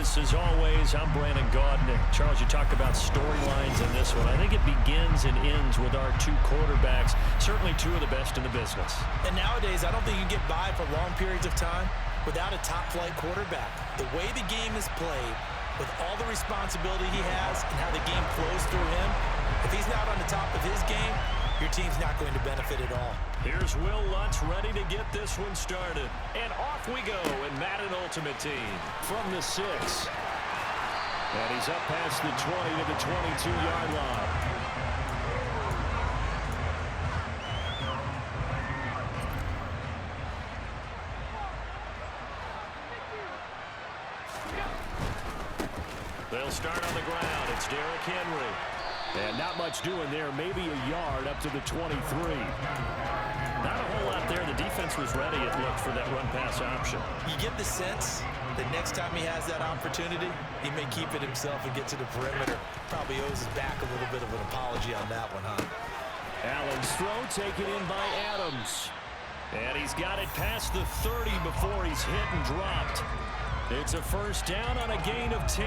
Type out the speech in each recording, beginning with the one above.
Davis, as always, I'm Brandon Gaudin. Charles, you talked about storylines in this one. I think it begins and ends with our two quarterbacks, certainly two of the best in the business. And nowadays, I don't think you can get by for long periods of time without a top-flight quarterback. The way the game is played, with all the responsibility he has and how the game flows through him, if he's not on the top of his game, your team's not going to benefit at all. Here's Will Lutz ready to get this one started. And off we go in Madden Ultimate Team from the 6. And he's up past the 20 to the 22-yard line. They'll start on the ground. It's Derrick Henry. And not much doing there. Maybe a yard up to the 23. Not a whole lot there. The defense was ready, it looked, for that run-pass option. You get the sense that next time he has that opportunity, he may keep it himself and get to the perimeter. Probably owes his back a little bit of an apology on that one, huh? Allen's throw taken in by Adams. And he's got it past the 30 before he's hit and dropped. It's a first down on a gain of 10.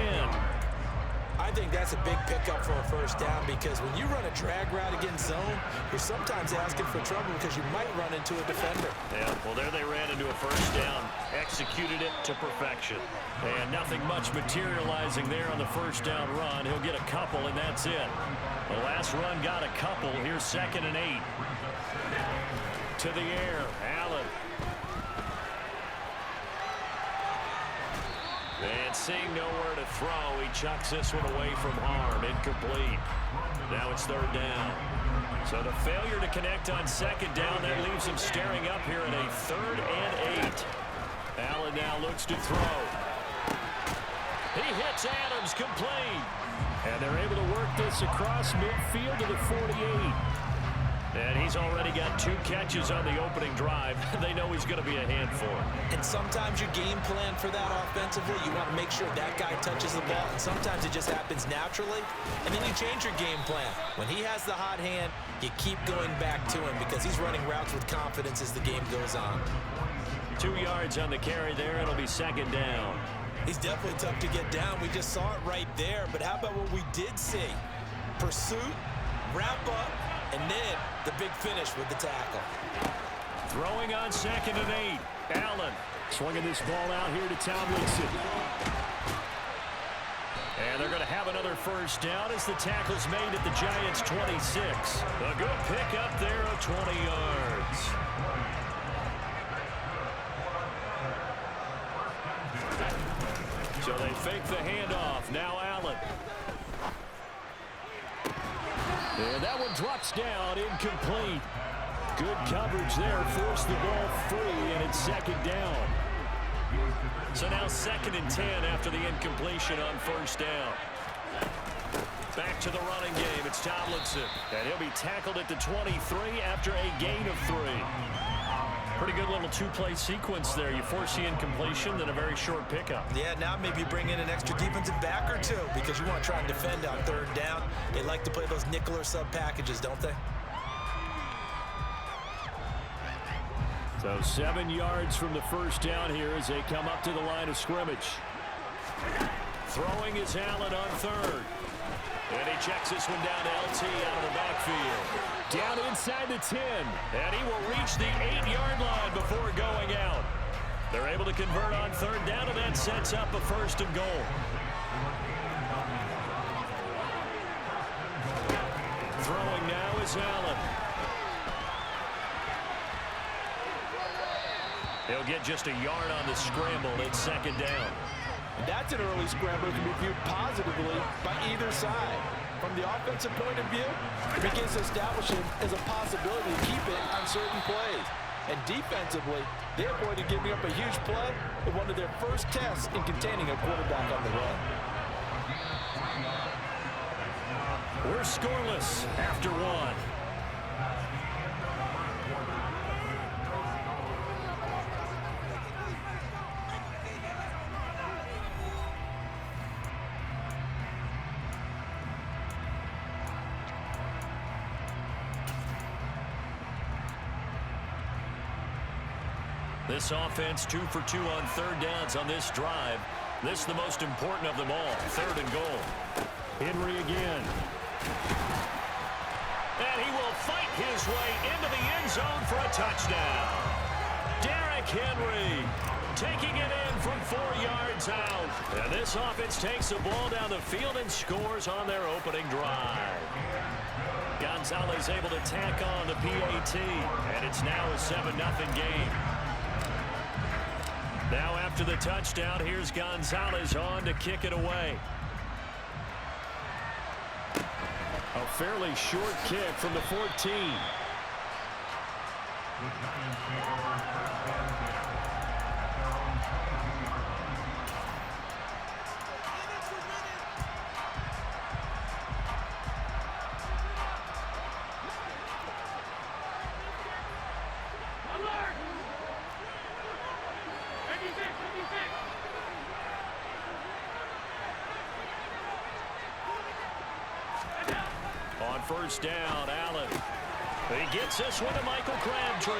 I think that's a big pickup for a first down because when you run a drag route against zone, you're sometimes asking for trouble because you might run into a defender. Yeah, well, there they ran into a first down, executed it to perfection. And nothing much materializing there on the first down run. He'll get a couple, and that's it. The last run got a couple. Here's 2nd and 8. To the air, Allen. And seeing nowhere to throw, he chucks this one away from harm. Incomplete. Now it's 3rd down. So the failure to connect on 2nd down, that leaves him staring up here at a 3rd and 8. Allen now looks to throw. He hits Adams complete. And they're able to work this across midfield to the 48. And he's already got 2 catches on the opening drive. They know he's going to be a handful. And sometimes your game plan for that offensively, you want to make sure that guy touches the ball. And sometimes it just happens naturally. And then you change your game plan. When he has the hot hand, you keep going back to him because he's running routes with confidence as the game goes on. 2 yards on the carry there. It'll be 2nd down. He's definitely tough to get down. We just saw it right there. But how about what we did see? Pursuit, wrap up, and then the big finish with the tackle. Throwing on 2nd and 8. Allen swinging this ball out here to Tomlinson. And they're going to have another first down as the tackle's made at the Giants' 26. A good pick up there of 20 yards. So they fake the handoff. Now Allen. And that one drops down, incomplete. Good coverage there, forced the ball free, and it's 2nd down. So now 2nd and 10 after the incompletion on first down. Back to the running game, it's Tomlinson. And he'll be tackled at the 23 after a gain of 3. Pretty good little 2-play sequence there. You force the incompletion, then a very short pickup. Yeah, now maybe you bring in an extra defensive back or 2 because you want to try and defend on 3rd down. They like to play those nickel or sub packages, don't they? So 7 yards from the first down here as they come up to the line of scrimmage. Throwing is Allen on 3rd. And he checks this one down to LT out of the backfield. Down inside the 10. And he will reach the 8-yard line before going out. They're able to convert on 3rd down, and that sets up a 1st and goal. Throwing now is Allen. He'll get just a yard on the scramble. It's 2nd down. That's an early scramble that can be viewed positively by either side. From the offensive point of view, it begins to establish it as a possibility to keep it on certain plays. And defensively, they avoided giving up a huge play in one of their first tests in containing a quarterback on the run. We're scoreless after 1. This offense 2 for 2 on 3rd downs on this drive. This is the most important of them all, 3rd and goal. Henry again. And he will fight his way into the end zone for a touchdown. Derrick Henry taking it in from 4 yards out. And this offense takes the ball down the field and scores on their opening drive. Gonzalez able to tack on the PAT, and it's now a 7-0 game. Now after the touchdown, here's Gonzalez on to kick it away. A fairly short kick from the 14. On first down, Allen. He gets this one to Michael Crabtree.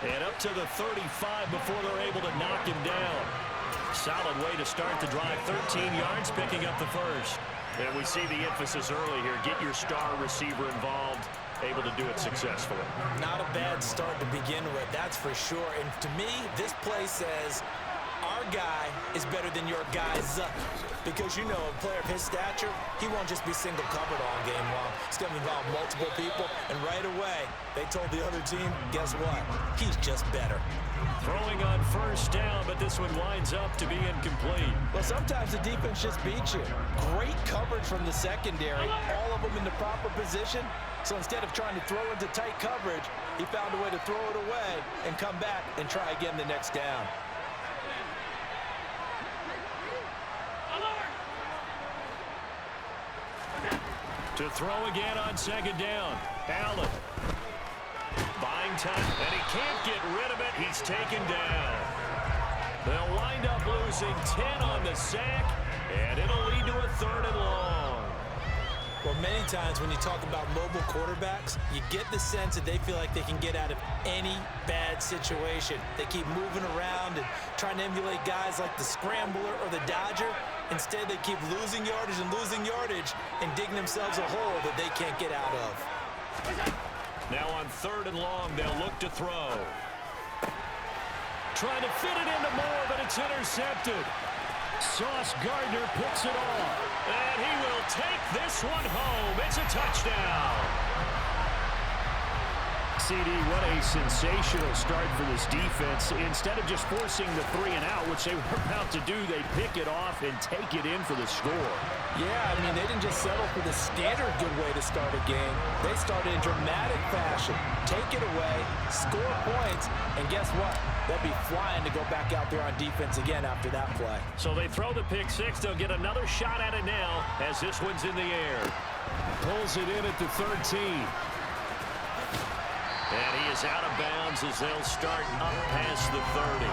And up to the 35 before they're able to knock him down. Solid way to start the drive. 13 yards, picking up the first. And we see the emphasis early here. Get your star receiver involved. Able to do it successfully. Not a bad start to begin with, that's for sure. And to me, this play says our guy is better than your guys. Because, you know, a player of his stature, he won't just be single covered all game long. It's going to involve multiple people. And right away, they told the other team, guess what? He's just better. Throwing on first down, but this one winds up to be incomplete. Well, sometimes the defense just beats you. Great coverage from the secondary. All of them in the proper position. So instead of trying to throw into tight coverage, he found a way to throw it away and come back and try again the next down. To throw again on second down. Allen. Buying time, and he can't get rid of it. He's taken down. They'll wind up losing 10 on the sack, and it'll lead to a 3rd and long. Well, many times when you talk about mobile quarterbacks, you get the sense that they feel like they can get out of any bad situation. They keep moving around and trying to emulate guys like the Scrambler or the Dodger. Instead, they keep losing yardage and digging themselves a hole that they can't get out of. Now on 3rd and long, they'll look to throw. Trying to fit it into Moore, but it's intercepted. Sauce Gardner picks it off. And he will take this one home. It's a touchdown. CD, what a sensational start for this defense. Instead of just forcing the 3 and out, which they were about to do, they pick it off and take it in for the score. Yeah, I mean, they didn't just settle for the standard good way to start a game. They started in dramatic fashion. Take it away, score points, and guess what? They'll be flying to go back out there on defense again after that play. So they throw the pick six. They'll get another shot at it now as this one's in the air. Pulls it in at the 13. And he is out of bounds as they'll start up past the 30.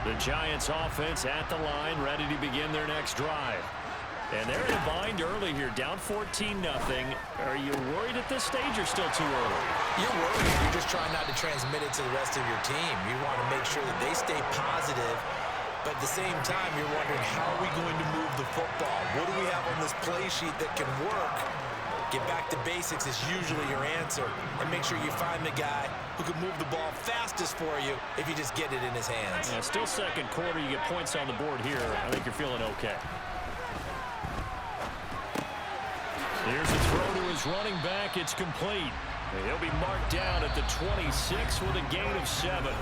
The Giants offense at the line, ready to begin their next drive. And they're in a bind early here, down 14-0. Are you worried at this stage or still too early? You're worried. You're just trying not to transmit it to the rest of your team. You want to make sure that they stay positive, but at the same time, you're wondering, how are we going to move the football? What do we have on this play sheet that can work? Get back to basics is usually your answer, and make sure you find the guy who can move the ball fastest for you if you just get it in his hands. Yeah, still second quarter. You get points on the board here. I think you're feeling okay. Here's a throw to his running back. It's complete. He'll be marked down at the 26 with a gain of 7.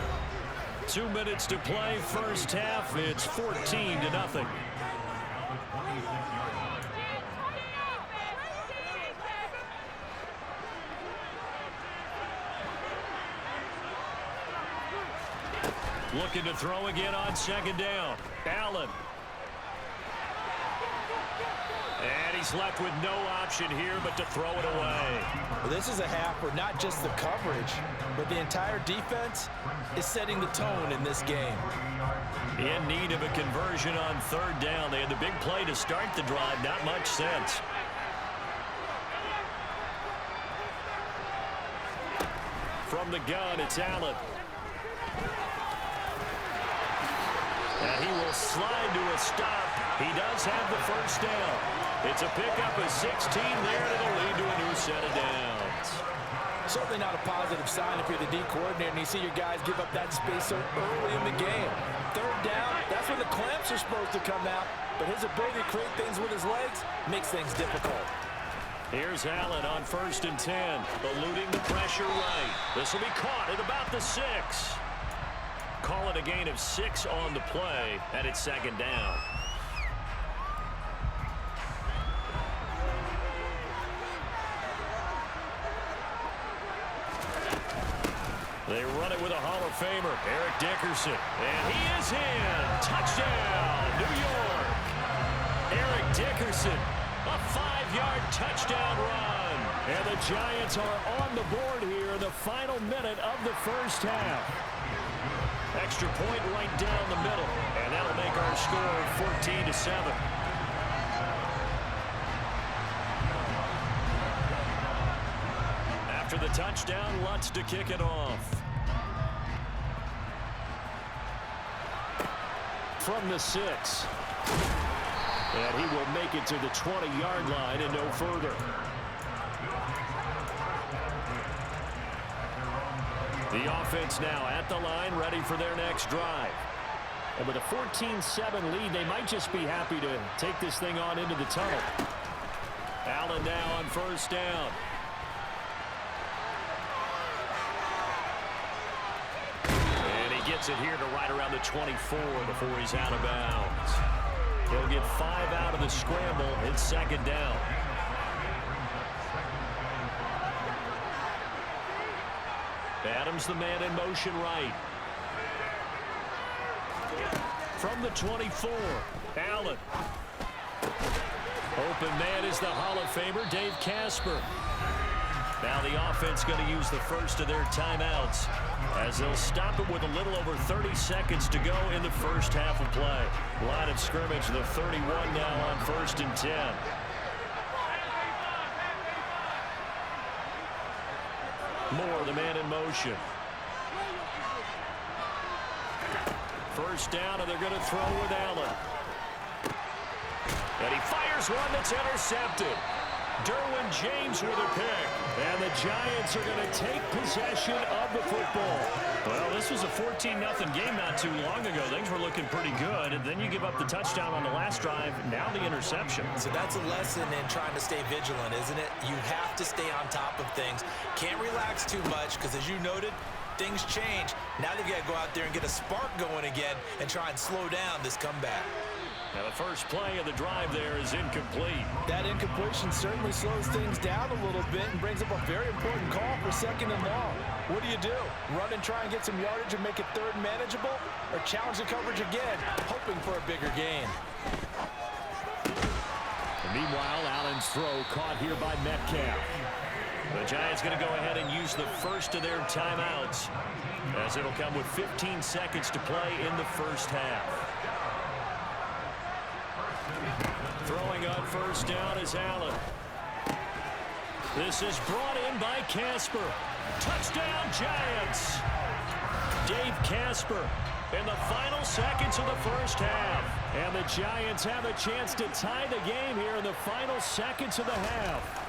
2 minutes to play, first half. It's 14-0. Looking to throw again on second down. Allen. And he's left with no option here but to throw it away. Well, this is a half where not just the coverage, but the entire defense is setting the tone in this game. In need of a conversion on third down. They had the big play to start the drive. Not much sense. From the gun, it's Allen. And he will slide to a stop. He does have the first down. It's a pickup of 16 there, and it'll lead to a new set of downs. Certainly not a positive sign if you're the D coordinator and you see your guys give up that space so early in the game. Third down, that's when the clamps are supposed to come out, but his ability to create things with his legs makes things difficult. Here's Allen on 1st and 10, eluding the pressure right. This will be caught at about the 6. Call it a gain of 6 on the play, and it's 2nd down. They run it with a Hall of Famer, Eric Dickerson. And he is in. Touchdown, New York. Eric Dickerson, a 5-yard touchdown run. And the Giants are on the board here in the final minute of the first half. Extra point right down the middle. And that'll make our score 14-7. After the touchdown, Lutz to kick it off. From the 6. And he will make it to the 20-yard line and no further. The offense now at the line, ready for their next drive. And with a 14-7 lead, they might just be happy to take this thing on into the tunnel. Allen now on 1st down. Gets it here to right around the 24 before he's out of bounds. He'll get 5 out of the scramble. It's 2nd down. Adams, the man in motion right. From the 24, Allen. Open man is the Hall of Famer, Dave Casper. Now the offense going to use the first of their timeouts as they'll stop it with a little over 30 seconds to go in the first half of play. Line of scrimmage, the 31 now on 1st and 10. Moore, the man in motion. First down, and they're going to throw with Allen. And he fires one that's intercepted. Derwin James with a pick. And the Giants are going to take possession of the football. Well, this was a 14-0 game not too long ago. Things were looking pretty good. And then you give up the touchdown on the last drive. Now the interception. So that's a lesson in trying to stay vigilant, isn't it? You have to stay on top of things. Can't relax too much because, as you noted, things change. Now they've got to go out there and get a spark going again and try and slow down this comeback. Now the first play of the drive there is incomplete. That incompletion certainly slows things down a little bit and brings up a very important call for 2nd and long. What do? Run and try and get some yardage and make it 3rd manageable? Or challenge the coverage again, hoping for a bigger gain? And meanwhile, Allen's throw caught here by Metcalf. The Giants going to go ahead and use the first of their timeouts, as it'll come with 15 seconds to play in the first half. Throwing on 1st down is Allen. This is brought in by Casper. Touchdown, Giants! Dave Casper in the final seconds of the first half. And the Giants have a chance to tie the game here in the final seconds of the half.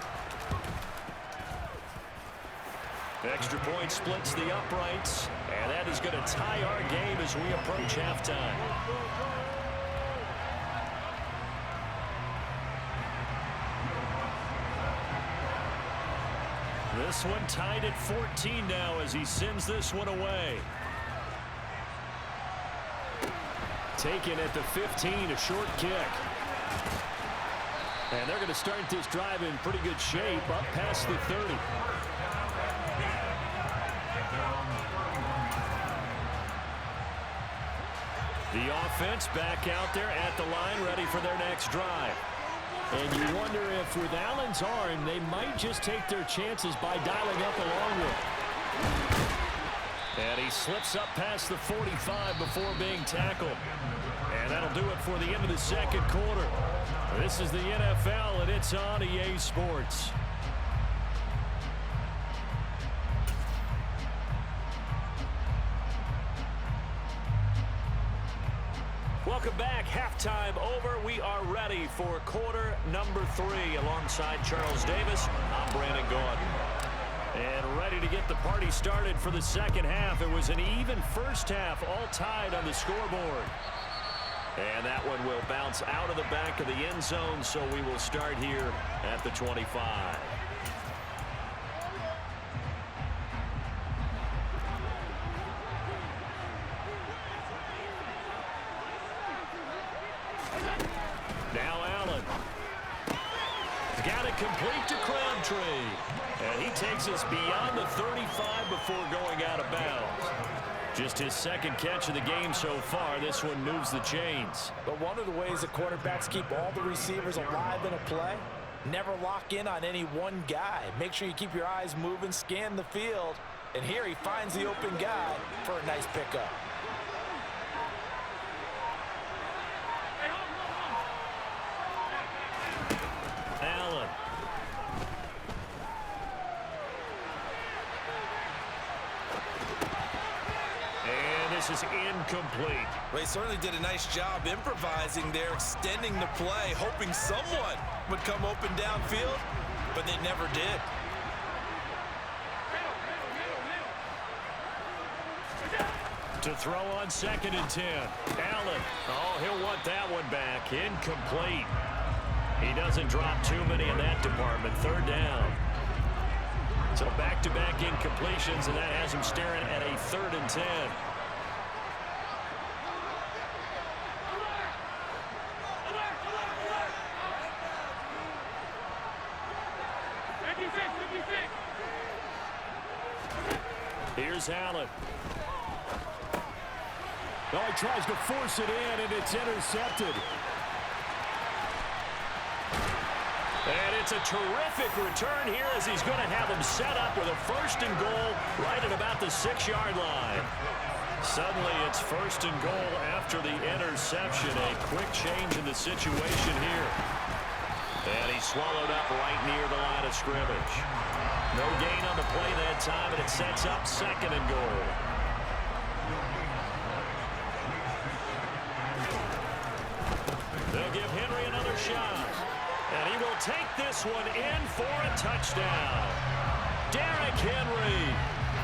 Extra point splits the uprights, and that is going to tie our game as we approach halftime. This one tied at 14 now as he sends this one away. Taken at the 15, a short kick. And they're going to start this drive in pretty good shape, up past the 30. The offense back out there at the line, ready for their next drive. And you wonder if with Allen's arm, they might just take their chances by dialing up a long one. And he slips up past the 45 before being tackled. And that'll do it for the end of the second quarter. This is the NFL, and it's on EA Sports. Welcome back. Halftime over. We are ready for quarter number 3. Alongside Charles Davis, I'm Brandon Gaudin. And ready to get the party started for the second half. It was an even first half, all tied on the scoreboard. And that one will bounce out of the back of the end zone, so we will start here at the 25. Now Allen. Got it complete to Crabtree. And he takes us beyond the 35 before going out of bounds. Just his second catch of the game so far. This one moves the chains. But one of the ways the quarterbacks keep all the receivers alive in a play, never lock in on any one guy. Make sure you keep your eyes moving, scan the field. And here he finds the open guy for a nice pickup. Allen. And this is incomplete. Well, he certainly did a nice job improvising there, extending the play, hoping someone would come open downfield, but they never did. To throw on 2nd and 10. Allen. Oh, he'll want that one back. Incomplete. He doesn't drop too many in that department. 3rd down. So back-to-back incompletions, and that has him staring at a 3rd and 10. Here's Allen. Oh, he tries to force it in, and it's intercepted. And it's a terrific return here as he's going to have him set up with a 1st and goal right at about the 6-yard line. Suddenly it's 1st and goal after the interception. A quick change in the situation here. And he's swallowed up right near the line of scrimmage. No gain on the play that time, and it sets up 2nd and goal. They'll give Henry another shot. And he will take this one in for a touchdown. Derrick Henry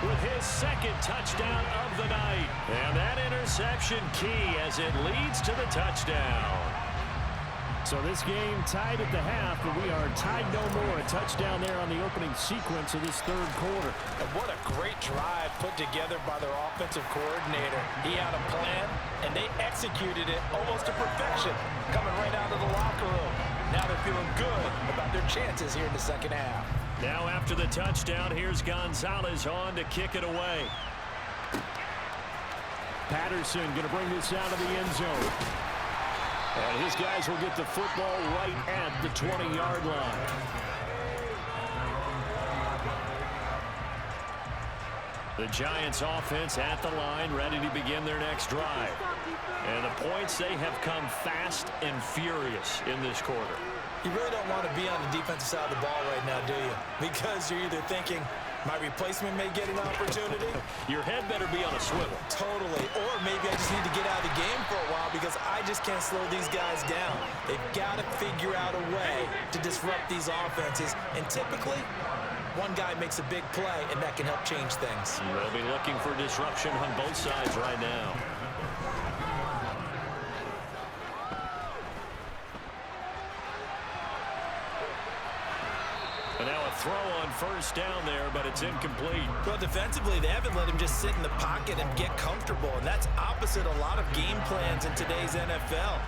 with his 2nd touchdown of the night. And that interception key as it leads to the touchdown. So this game tied at the half, but we are tied no more. A touchdown there on the opening sequence of this 3rd quarter. And what a great drive put together by their offensive coordinator. He had a plan, and they executed it almost to perfection, coming right out of the locker room. Now they're feeling good about their chances here in the second half. Now after the touchdown, here's Gonzalez on to kick it away. Patterson going to bring this out of the end zone. And his guys will get the football right at the 20-yard line. The Giants offense at the line, ready to begin their next drive. And the points, they have come fast and furious in this quarter. You really don't want to be on the defensive side of the ball right now, do you? Because you're either thinking, my replacement may get an opportunity. Your head better be on a swivel. Totally. Or maybe I just need to get out of the game for a while because I just can't slow these guys down. They've got to figure out a way to disrupt these offenses. And typically, one guy makes a big play, and that can help change things. They'll be looking for disruption on both sides right now. And now a throw on 1st down there, but it's incomplete. Well, defensively, they haven't let him just sit in the pocket and get comfortable, and that's opposite a lot of game plans in today's NFL.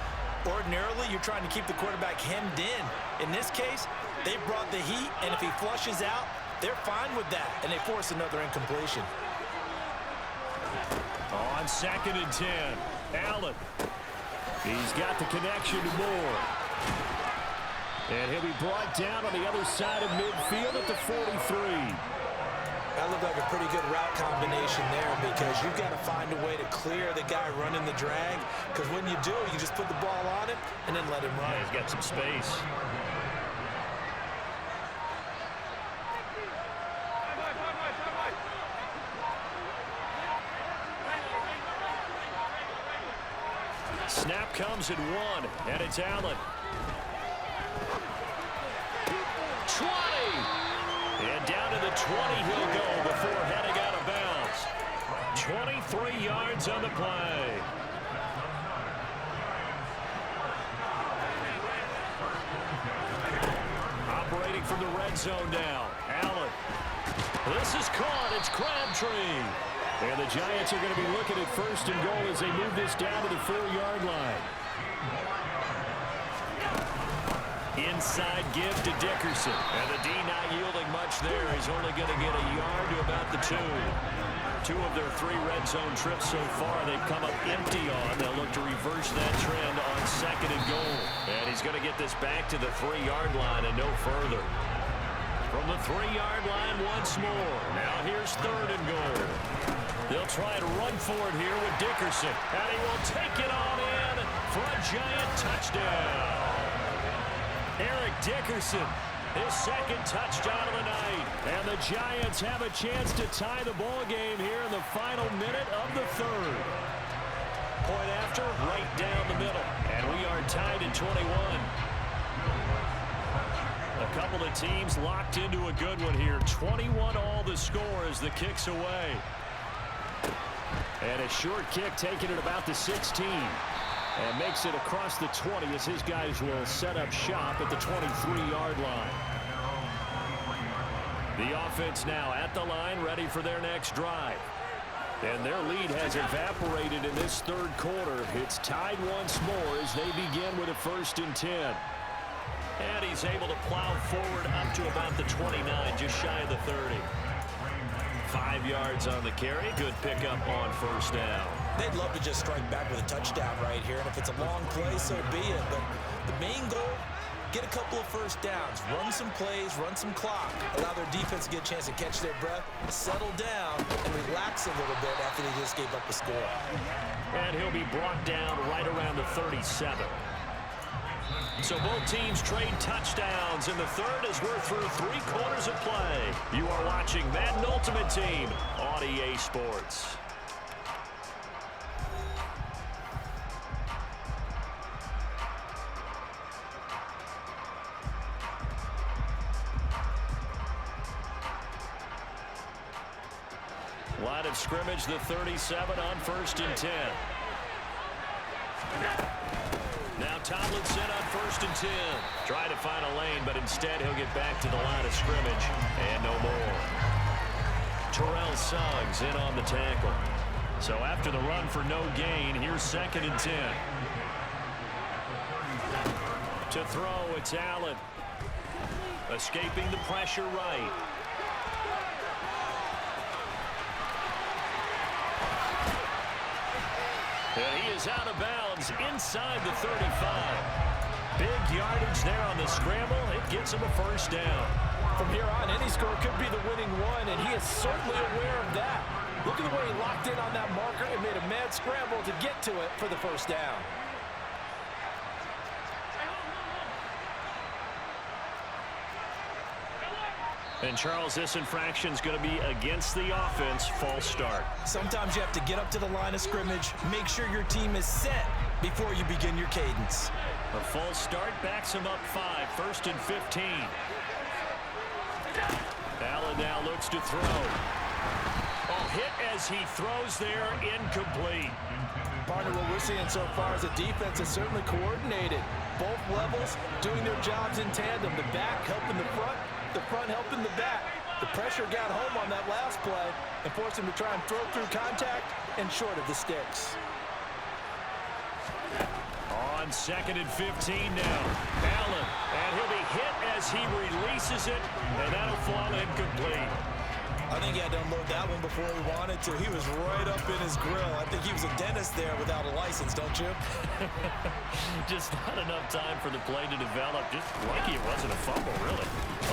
Ordinarily, you're trying to keep the quarterback hemmed in. In this case, they brought the heat, and if he flushes out, they're fine with that, and they force another incompletion. On 2nd and 10, Allen. He's got the connection to Moore. And he'll be brought down on the other side of midfield at the 43. That looked like a pretty good route combination there because you've got to find a way to clear the guy running the drag. Because when you do, you just put the ball on him and then let him run. Yeah, he's got some space. Snap comes at 1, and it's Allen. 20! And down to the 20 he'll go before heading out of bounds. 23 yards on the play. Operating from the red zone now. Allen. This is caught. It's Crabtree. And the Giants are going to be looking at 1st and goal as they move this down to the 4-yard line. Inside give to Dickerson. And the D not yielding much there. He's only going to get a yard to about the 2. 2 of their 3 red zone trips so far they've come up empty on. They'll look to reverse that trend on 2nd and goal. And he's going to get this back to the 3-yard line and no further. From the 3-yard line once more. Now here's 3rd and goal. They'll try and run for it here with Dickerson. And he will take it on in for a Giant touchdown. Eric Dickerson, his 2nd touchdown of the night. And the Giants have a chance to tie the ball game here in the final minute of the 3rd. Point after, right down the middle. And we are tied at 21. A couple of teams locked into a good one here. 21 all the score as the kick's away. And a short kick taken at about the 16. And makes it across the 20 as his guys will set up shop at the 23-yard line. The offense now at the line, ready for their next drive. And their lead has evaporated in this 3rd quarter. It's tied once more as they begin with a 1st and 10. And he's able to plow forward up to about the 29, just shy of the 30. 5 yards on the carry. Good pickup on 1st down. They'd love to just strike back with a touchdown right here, and if it's a long play, so be it. But the main goal, get a couple of 1st downs, run some plays, run some clock, allow their defense to get a chance to catch their breath, settle down, and relax a little bit after they just gave up a score. And he'll be brought down right around the 37. So both teams trade touchdowns in the 3rd as we're through 3 quarters of play. You are watching Madden Ultimate Team on EA Sports. Line of scrimmage, the 37 on 1st and 10. Now Tomlinson on 1st and 10. Trying to find a lane, but instead he'll get back to the line of scrimmage. And no more. Terrell Suggs in on the tackle. So after the run for no gain, here's 2nd and 10. To throw, it's Allen. Escaping the pressure right. And he is out of bounds inside the 35. Big yardage there on the scramble. It gets him a 1st down. From here on, any score could be the winning one, and he is certainly aware of that. Look at the way he locked in on that marker and made a mad scramble to get to it for the 1st down. And, Charles, this infraction is going to be against the offense. False start. Sometimes you have to get up to the line of scrimmage, make sure your team is set before you begin your cadence. A false start backs him up 5. 1st and 15. Allen now looks to throw. Oh, hit as he throws there, incomplete. Partner, what we're seeing so far is a defense is certainly coordinated. Both levels doing their jobs in tandem. The back helping the front helping the back. The pressure got home on that last play and forced him to try and throw through contact and short of the sticks. On 2nd and 15 now. Allen, and he'll be hit as he releases it, and that'll fall incomplete. I think he had to unload that one before he wanted to. He was right up in his grill. I think he was a dentist there without a license, don't you? Just not enough time for the play to develop. Just lucky it wasn't a fumble, really.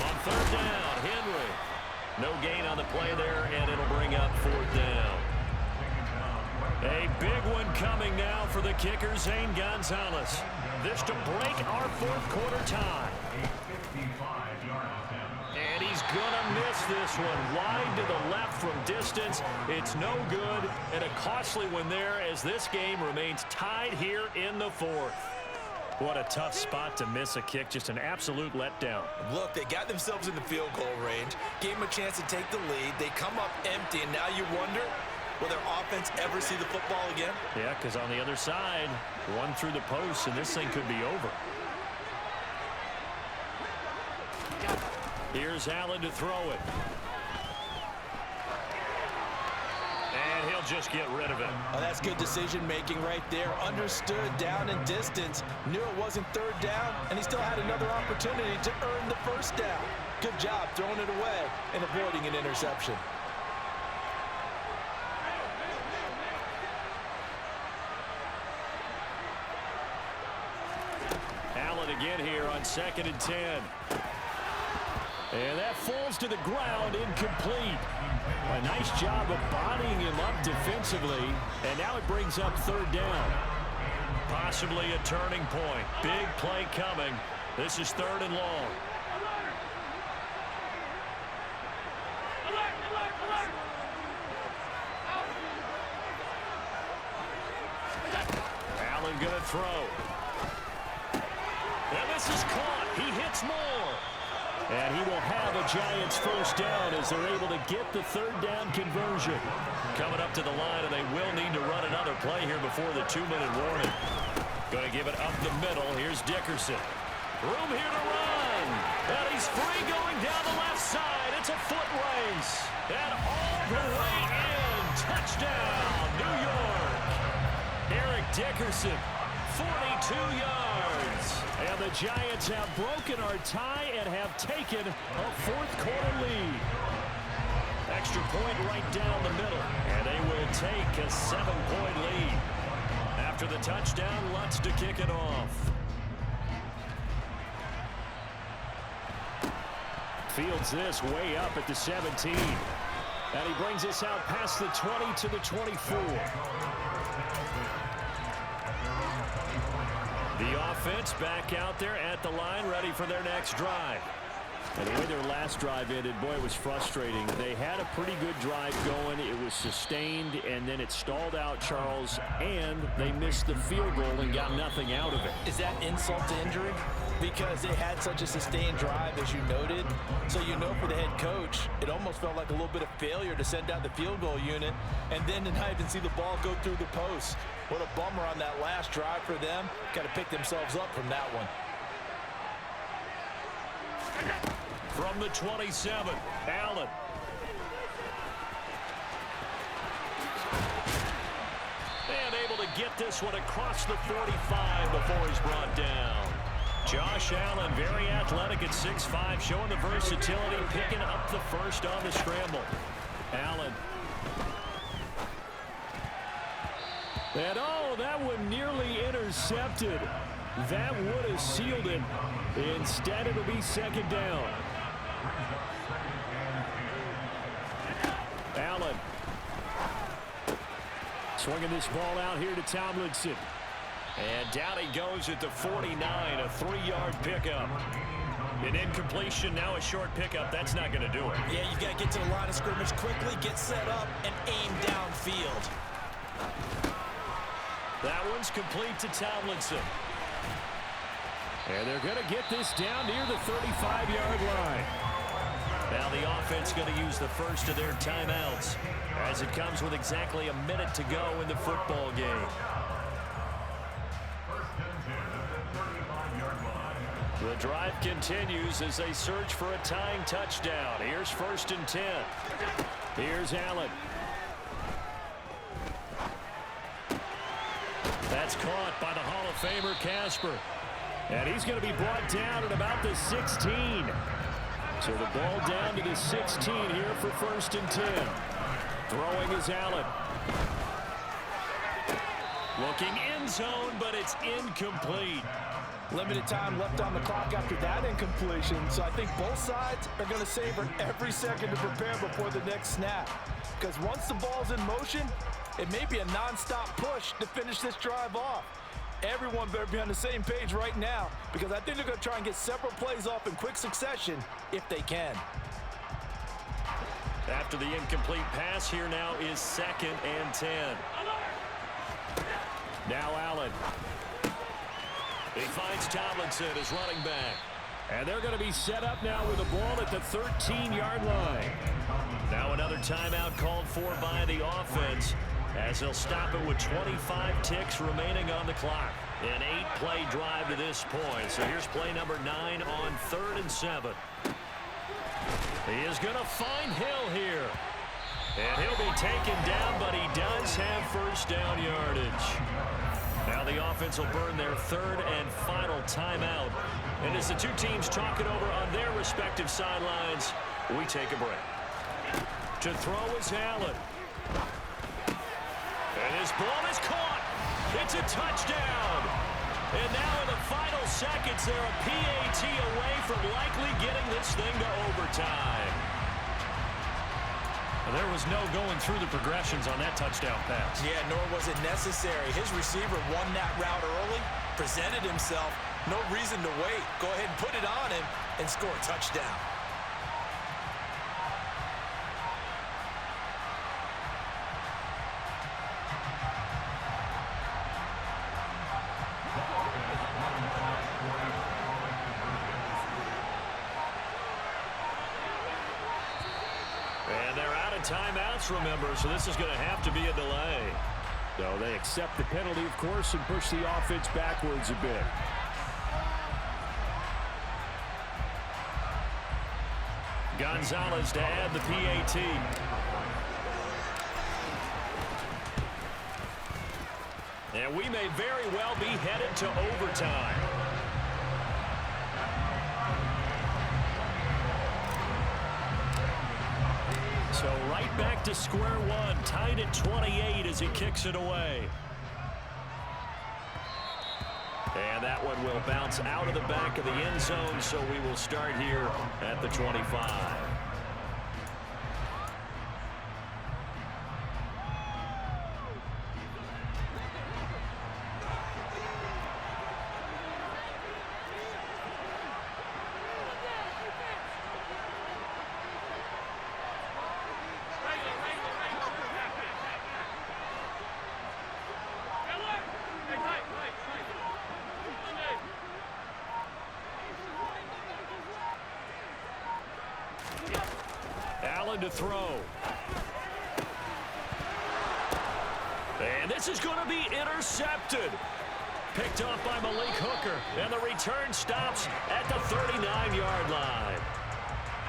On 3rd down, Henry. No gain on the play there, and it'll bring up 4th down. A big one coming now for the kicker, Zane Gonzalez. This to break our 4th quarter tie. And he's gonna miss this one. Wide to the left from distance. It's no good, and a costly one there as this game remains tied here in the fourth. What a tough spot to miss a kick. Just an absolute letdown. Look, they got themselves in the field goal range, gave them a chance to take the lead. They come up empty, and now you wonder, will their offense ever see the football again? Yeah, because on the other side, one through the post, and this thing could be over. Here's Allen to throw it. And he'll just get rid of it. Oh, that's good decision-making right there. Understood down and distance. Knew it wasn't third down, and he still had another opportunity to earn the first down. Good job throwing it away and avoiding an interception. Allen again here on 2nd and 10. And that falls to the ground, incomplete. A nice job of bodying him up defensively, and now it brings up 3rd down. Possibly a turning point. Big play coming. This is 3rd and long. Allen gonna throw. And this is caught. He hits more. And he will have a Giants first down as they're able to get the 3rd down conversion. Coming up to the line, and they will need to run another play here before the 2-minute warning. Going to give it up the middle. Here's Dickerson. Room here to run. And he's free going down the left side. It's a foot race. And all the way in. Touchdown, New York. Eric Dickerson, 42 yards. And the Giants have broken our tie and have taken a 4th quarter lead. Extra point right down the middle. And they will take a 7-point lead. After the touchdown, Lutz to kick it off. Fields this way up at the 17. And he brings us out past the 20 to the 24. The offense back out there at the line, ready for their next drive. And the way their last drive ended, boy, it was frustrating. They had a pretty good drive going. It was sustained, and then it stalled out, Charles, and they missed the field goal and got nothing out of it. Is that insult to injury? Because they had such a sustained drive, as you noted. So you know for the head coach, it almost felt like a little bit of failure to send out the field goal unit and then to not even see the ball go through the post. What a bummer on that last drive for them. Got to pick themselves up from that one. From the 27, Allen. And able to get this one across the 45 before he's brought down. Josh Allen, very athletic at 6'5", showing the versatility, picking up the first on the scramble. Allen. And oh, that one nearly intercepted. That would have sealed it. Instead, it'll be 2nd down. Allen. Swinging this ball out here to Tomlinson. And down he goes at the 49, a 3-yard pickup. An incompletion, now a short pickup. That's not going to do it. Yeah, you've got to get to the line of scrimmage quickly, get set up, and aim downfield. That one's complete to Tomlinson. And they're going to get this down near the 35-yard line. Now the offense going to use the first of their timeouts as it comes with exactly a minute to go in the football game. The drive continues as they search for a tying touchdown. Here's 1st and 10. Here's Allen. That's caught by the Hall of Famer Casper. And he's going to be brought down at about the 16. So the ball down to the 16 here for 1st and 10. Throwing is Allen. Looking end zone, but it's incomplete. Limited time left on the clock after that incompletion, so I think both sides are going to savor every second to prepare before the next snap. Because once the ball's in motion, it may be a non-stop push to finish this drive off. Everyone better be on the same page right now, because I think they're going to try and get several plays off in quick succession if they can. after the incomplete pass. Here now is 2nd and 10. Now Allen. He finds Tomlinson as running back. And they're going to be set up now with the ball at the 13-yard line. Now another timeout called for by the offense, as they'll stop it with 25 ticks remaining on the clock. An 8-play drive to this point. So here's play number 9 on 3rd and 7. He is going to find Hill here. And he'll be taken down, but he does have first down yardage. Now the offense will burn their 3rd and final timeout. And as the two teams talk it over on their respective sidelines, we take a break. To throw is Allen. And his ball is caught. It's a touchdown. And now in the final seconds, they're a PAT away from likely getting this thing to overtime. Well, there was no going through the progressions on that touchdown pass. Yeah, nor was it necessary. His receiver won that route early, presented himself. No reason to wait. Go ahead and put it on him and score a touchdown. And they're out of timeouts, remember, so this is going to have to be a delay. So they accept the penalty, of course, and push the offense backwards a bit. Gonzalez to add the PAT. And we may very well be headed to overtime. So right back to square one, tied at 28 as he kicks it away. And that one will bounce out of the back of the end zone, so we will start here at the 25. Allen to throw. And this is going to be intercepted. Picked off by Malik Hooker. And the return stops at the 39-yard line.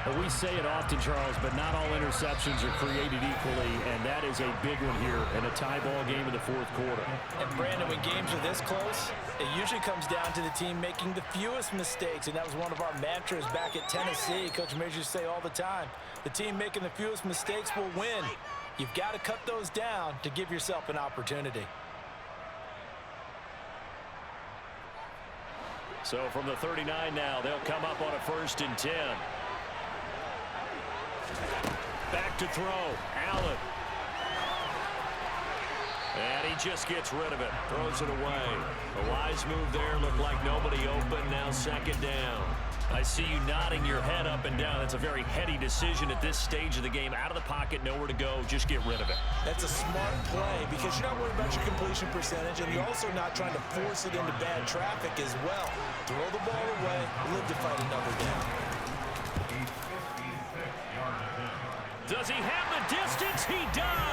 Well, we say it often, Charles, but not all interceptions are created equally, and that is a big one here in a tie ball game in the 4th quarter. And Brandon, when games are this close, it usually comes down to the team making the fewest mistakes, and that was one of our mantras back at Tennessee. Coach Major used to say all the time, the team making the fewest mistakes will win. You've got to cut those down to give yourself an opportunity. So from the 39 now, they'll come up on a 1st and 10. Back to throw. Allen. And he just gets rid of it. Throws it away. A wise move there. Looked like nobody open. Now 2nd down. I see you nodding your head up and down. That's a very heady decision at this stage of the game. Out of the pocket, nowhere to go. Just get rid of it. That's a smart play because you're not worried about your completion percentage, and you're also not trying to force it into bad traffic as well. Throw the ball away. Live to fight another down. Does he have the distance? He does.